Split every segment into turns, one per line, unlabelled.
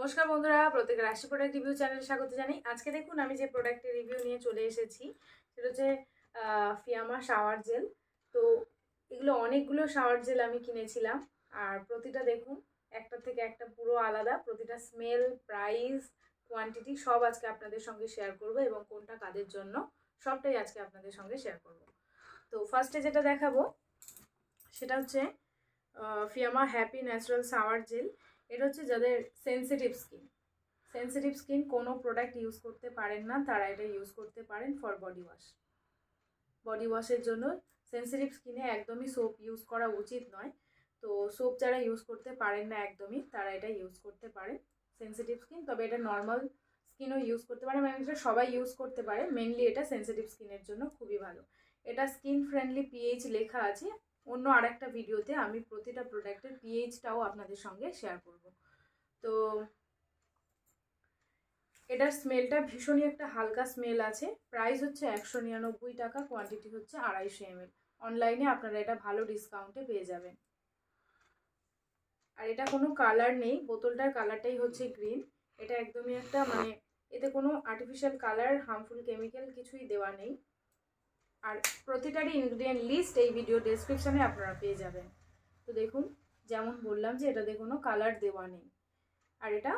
নমস্কার বন্ধুরা, প্রত্যেকের রাশি প্রোডাক্ট রিভিউ চ্যানেলে স্বাগত জানাই। আজকে দেখুন আমি যে প্রোডাক্টের রিভিউ নিয়ে চলে এসেছি সেটা হচ্ছে ফিয়ামা শাওয়ার জেল। তো এগুলো অনেকগুলো শাওয়ার জেল আমি কিনেছিলাম, আর প্রতিটা দেখুন একটা থেকে একটা পুরো আলাদা। প্রতিটা স্মেল, প্রাইস, কোয়ান্টিটি সব আজকে আপনাদের সঙ্গে শেয়ার করব এবং কোনটা কাদের জন্য সবটাই আজকে আপনাদের সঙ্গে শেয়ার করব। তো ফার্স্টে যেটা দেখাবো সেটা হচ্ছে Fiama happy natural shower gel. এটা হচ্ছে যাদের সেন্সিটিভ স্কিন কোনো প্রোডাক্ট ইউজ করতে পারেন না, তারা এটা ইউজ করতে পারেন ফর বডি ওয়াশের জন্য। সেন্সিটিভ স্কিনে একদমই সোপ ইউজ করা উচিত নয়, তো সোপ যারা ইউজ করতে পারেন না একদমই, তারা এটা ইউজ করতে পারেন সেন্সিটিভ স্কিন। তবে এটা নর্মাল স্কিনও ইউজ করতে পারে, মানে এটা সবাই ইউজ করতে পারে। মেনলি এটা সেন্সিটিভ স্কিনের জন্য খুবই ভালো। এটা স্কিন ফ্রেন্ডলি পিএইচ লেখা আছে। অন্য আরেকটা ভিডিওতে আমি প্রতিটা প্রোডাক্টের পিএইচটাও আপনাদের সঙ্গে শেয়ার করব। তো এটার স্মেলটা ভীষণই একটা হালকা স্মেল আছে। প্রাইস হচ্ছে 199 টাকা, কোয়ান্টিটি হচ্ছে 250 ml। অনলাইনে আপনারা এটা ভালো ডিসকাউন্টে পেয়ে যাবেন। আর এটা কোনো কালার নেই, বোতলটার কালারটাই হচ্ছে গ্রিন। এটা একদমই একটা এতে কোনো আর্টিফিশিয়াল কালার, হার্মফুল কেমিক্যাল কিছুই দেওয়া নেই। আর প্রতিটারই ইনগ্রিডিয়েন্ট লিস্ট এই ভিডিও ডেসক্রিপশানে আপনারা পেয়ে যাবেন। তো দেখুন, যেমন বললাম যে এটাতে কোনো কালার দেওয়া নেই। আর এটা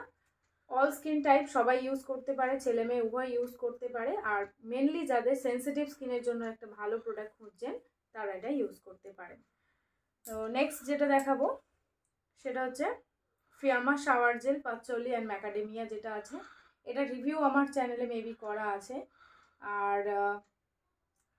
অল স্কিন টাইপ সবাই ইউজ করতে পারে, ছেলে মেয়ে উভয় ইউজ করতে পারে। আর মেনলি যাদের সেন্সিটিভ স্কিনের জন্য একটা ভালো প্রোডাক্ট খুঁজছেন তারা এটা ইউজ করতে পারেন। তো নেক্সট যেটা দেখাবো সেটা হচ্ছে ফিয়ামা শাওয়ার জেল পাঁচচল্লি অ্যান্ড ম্যাকাডেমিয়া যেটা আছে। এটা রিভিউ আমার চ্যানেলে মেবি করা আছে। আর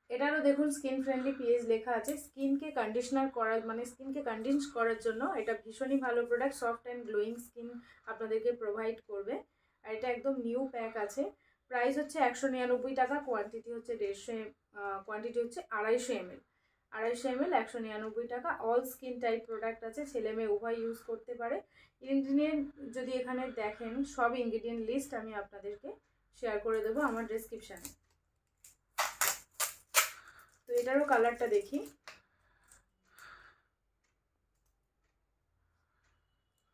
এটারও দেখুন স্কিন ফ্রেন্ডলি পিএইচ লেখা আছে। স্কিনকে কন্ডিশনার করার স্কিনকে কন্ডিন্স করার জন্য এটা ভীষণই ভালো product. Soft and glowing skin আপনাদেরকে প্রোভাইড করবে। আর এটা একদম নিউ প্যাক আছে। প্রাইস হচ্ছে 199 টাকা, কোয়ান্টিটি হচ্ছে 250 ml। 250 ml 199 টাকা। অল স্কিন টাইপ প্রোডাক্ট আছে, ছেলে মেয়ে উভয় ইউজ করতে পারে। ইনগ্রিডিয়েন্ট যদি এখানে দেখেন, সব ইনগ্রিডিয়েন্ট লিস্ট আমি আপনাদেরকে শেয়ার করে দেবো আমার ডেসক্রিপশানে। তো এটারও কালারটা দেখি।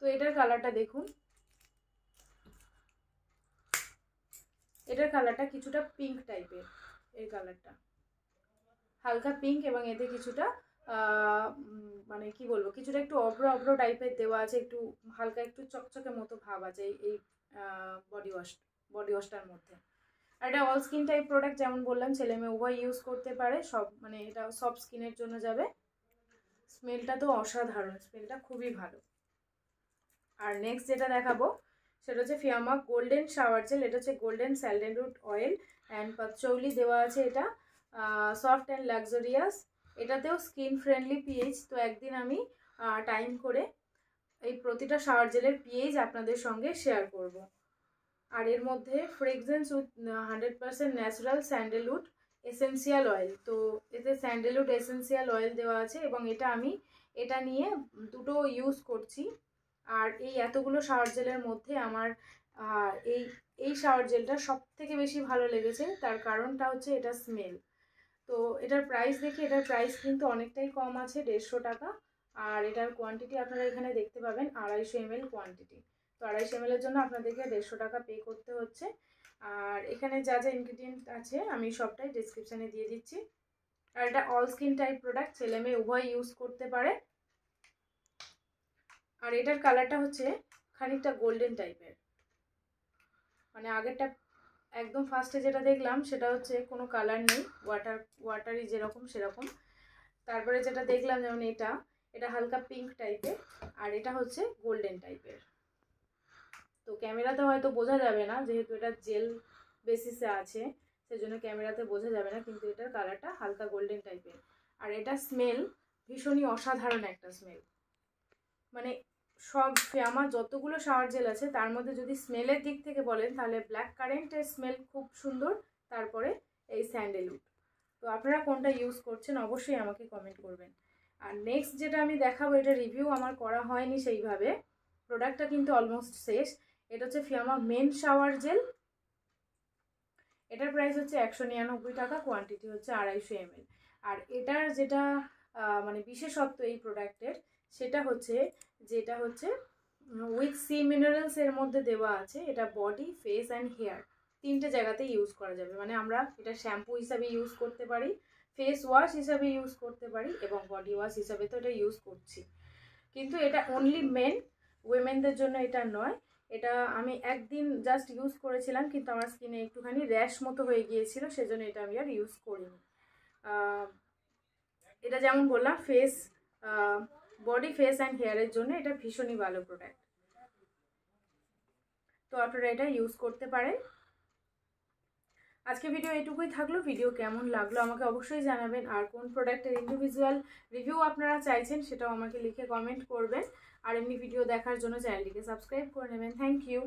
তো এটার কালারটা দেখুন, এটার কালারটা কিছুটা পিঙ্ক টাইপের। এর কালারটা হালকা পিঙ্ক এবং এতে কিছুটা কি বলবো, কিছুটা একটু অভ্র অভ্র টাইপের দেওয়া আছে, একটু হালকা একটু চকচকে মতো ভাব আছে এই বডি ওয়াশটার মধ্যে। আর এটা অল স্কিন টাইপ প্রোডাক্ট, যেমন বললাম ছেলে মেয়ে উভয় ইউজ করতে পারে। সব এটা সব স্কিনের জন্য যাবে। স্মেলটা তো অসাধারণ, স্মেলটা খুবই ভালো। আর নেক্সট যেটা দেখাবো সেটা হচ্ছে ফিয়ামা গোল্ডেন শাওয়ার জেল। এটা হচ্ছে গোল্ডেন স্যান্ডেলউড অয়েল অ্যান্ড পাঁচচৌলি দেওয়া আছে। এটা সফট অ্যান্ড লাক্সারিয়াস। এটাতেও স্কিন ফ্রেন্ডলি পিএইচ। তো একদিন আমি টাইম করে এই প্রতিটা শাওয়ার জেলের পিএইচ আপনাদের সঙ্গে শেয়ার করব। আর এর মধ্যে fragrance with 100% natural sandalwood essential oil. তো এতে স্যান্ডেলউড এসেন্সিয়াল অয়েল দেওয়া আছে এবং এটা নিয়ে দুটো ইউজ করছি। আর এই এতগুলো শাওয়ার জেলের মধ্যে আমার এই শাওয়ার জেলটা সব থেকে বেশি ভালো লেগেছে। তার কারণটা হচ্ছে এটা স্মেল। তো এটার প্রাইস দেখি, এটার প্রাইস কিন্তু অনেকটাই কম আছে, 150 টাকা। আর এটার কোয়ান্টিটি আপনারা এখানে দেখতে পাবেন 250 ml কোয়ান্টিটি। তো 250 ml এর জন্য আপনাদেরকে 150 টাকা পে করতে হচ্ছে। আর এখানে যা যা ইনগ্রিডিয়েন্ট আছে আমি সবটাই ডেসক্রিপশানে দিয়ে দিচ্ছি। আর এটা অল স্কিন টাইপ প্রোডাক্ট, ছেলে মেয়ে উভয় ইউজ করতে পারে। আর এটার কালারটা হচ্ছে খানিকটা গোল্ডেন টাইপের। আগেরটা একদম ফার্স্টে যেটা দেখলাম সেটা হচ্ছে কোনো কালার নেই, ওয়াটারি যেরকম সেরকম। তারপরে যেটা দেখলাম যেমন এটা হালকা পিঙ্ক টাইপের, আর এটা হচ্ছে গোল্ডেন টাইপের। তো ক্যামেরাতে হয়তো বোঝা যাবে না, যেহেতু এটা জেল বেসিসে আছে সেজন্য ক্যামেরাতে বোঝা যাবে না, কিন্তু এটার কালারটা হালকা গোল্ডেন টাইপের। আর এটা স্মেল ভীষণই অসাধারণ একটা স্মেল। আমার যতগুলো শাওয়ার জেল আছে তার মধ্যে যদি স্মেলের দিক থেকে বলেন তাহলে ব্ল্যাক কারেন্টের স্মেল খুব সুন্দর, তারপরে এই স্যান্ডেলউড। তো আপনারা কোনটা ইউজ করছেন অবশ্যই আমাকে কমেন্ট করবেন। আর নেক্সট যেটা আমি দেখাবো, এটা রিভিউ আমার করা হয়নি সেইভাবে, প্রোডাক্টটা কিন্তু অলমোস্ট শেষ। এটা হচ্ছে ফিয়ামা মেন শাওয়ার জেল। এটার প্রাইস হচ্ছে 199 টাকা, কোয়ান্টিটি হচ্ছে 250 ml। আর এটার যেটা বিশেষত্ব এই প্রোডাক্টের সেটা হচ্ছে উইথ সি মিনারেলস এর মধ্যে দেওয়া আছে। এটা বডি, ফেস অ্যান্ড হেয়ার তিনটে জায়গাতে ইউজ করা যাবে। মানে আমরা এটা শ্যাম্পু হিসাবে ইউজ করতে পারি, ফেস ওয়াশ হিসাবে ইউজ করতে পারি এবং বডি ওয়াশ হিসাবে তো এটা ইউজ করছি। কিন্তু এটা অনলি মেন, উইমেনদের জন্য এটা নয়। এটা আমি একদিন জাস্ট ইউজ করেছিলাম, কিন্তু আমার স্কিনে একটুখানি র্যাশ মতো হয়ে গিয়েছিল, সেজন্য এটা আমি আর ইউজ করিনি। এটা যেমন বললাম ফেস, বডি, ফেস অ্যান্ড হেয়ারের জন্য এটা ভীষণই ভালো প্রোডাক্ট। তো আপনারা এটা ইউজ করতে পারেন। আজকে ভিডিও এটুকুই থাকলো। ভিডিও কেমন লাগলো আমাকে অবশ্যই জানাবেন। আর কোন প্রোডাক্টের ইন্ডিভিজুয়াল রিভিউ আপনারা চাইছেন সেটাও আমাকে লিখে কমেন্ট করবেন। আর এমনি ভিডিও দেখার জন্য চ্যানেলটিকে সাবস্ক্রাইব করে নেবেন। Thank you.